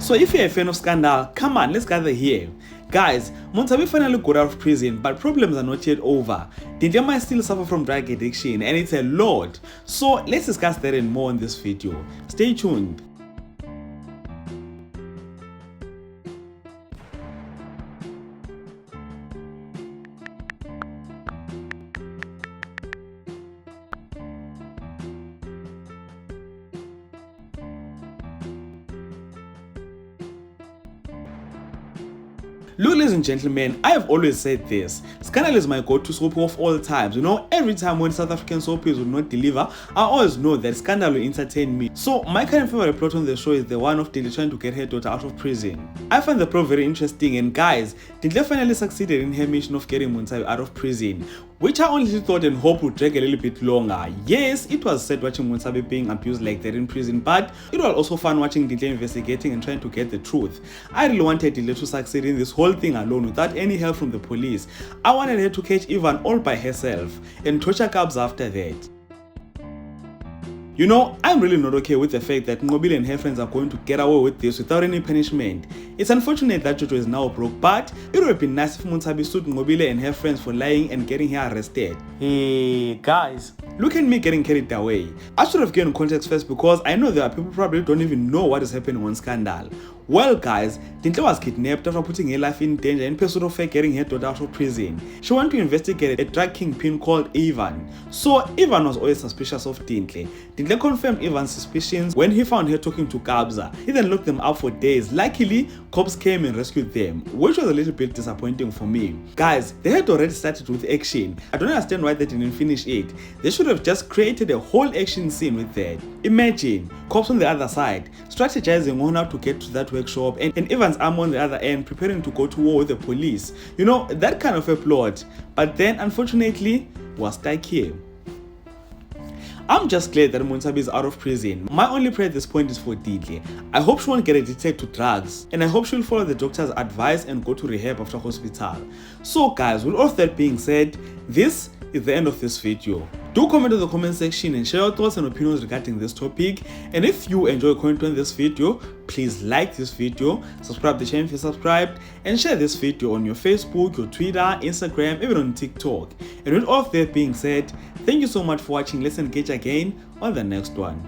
So if you're a fan of Scandal, come on, let's gather here. Guys, Montabi finally got out of prison, but problems are not yet over. Dintle might still suffer from drug addiction, and it's a lot. So let's discuss that and more in this video. Stay tuned. Look, ladies and gentlemen, I have always said this. Scandal is my go-to soap of all times. Every time when South African soapies will not deliver, I always know that Scandal will entertain me. So my current favorite plot on the show is the one of Dintle trying to get her daughter out of prison. I find the plot very interesting, and guys, Dintle finally succeeded in her mission of getting Montabi out of prison, which I honestly thought and hoped would drag a little bit longer. Yes, it was sad watching Montabi being abused like that in prison, but it was also fun watching Dintle investigating and trying to get the truth. I really wanted Dintle to succeed in this whole thing alone without any help from the police. I wanted her to catch Ivan all by herself and torture Kabza after that. I'm really not okay with the fact that Nqobile and her friends are going to get away with this without any punishment. It's unfortunate that Jojo is now broke, but it would have been nice if Montabi sued Nqobile and her friends for lying and getting her arrested. Hey guys, look at me getting carried away. I should have given context first, because I know there are people who probably don't even know what is happening on Scandal. Well guys, Dintle was kidnapped after putting her life in danger in pursuit of her getting her daughter out of prison. She wanted to investigate a drug kingpin called Ivan. So Ivan was always suspicious of Dintle. Dintle confirmed Ivan's suspicions when he found her talking to Kabza. He then looked them up for days. Luckily, cops came and rescued them, which was a little bit disappointing for me. Guys, they had already started with action. I don't understand why they didn't finish it. They should have just created a whole action scene with that. Imagine, cops on the other side, strategizing on how to get to that workshop, and Ivan's arm on the other end preparing to go to war with the police. That kind of a plot. But then, unfortunately, was stuck here. I'm just glad that Montabi is out of prison. My only prayer at this point is for Dintle. I hope she won't get addicted to drugs, and I hope she'll follow the doctor's advice and go to rehab after hospital. So guys, with all of that being said, this is the end of this video. Do comment in the comment section and share your thoughts and opinions regarding this topic. And if you enjoy content in this video, please like this video, subscribe to the channel if you're subscribed, and share this video on your Facebook, your Twitter, Instagram, even on TikTok. And with all of that being said, thank you so much for watching. Let's engage again on the next one.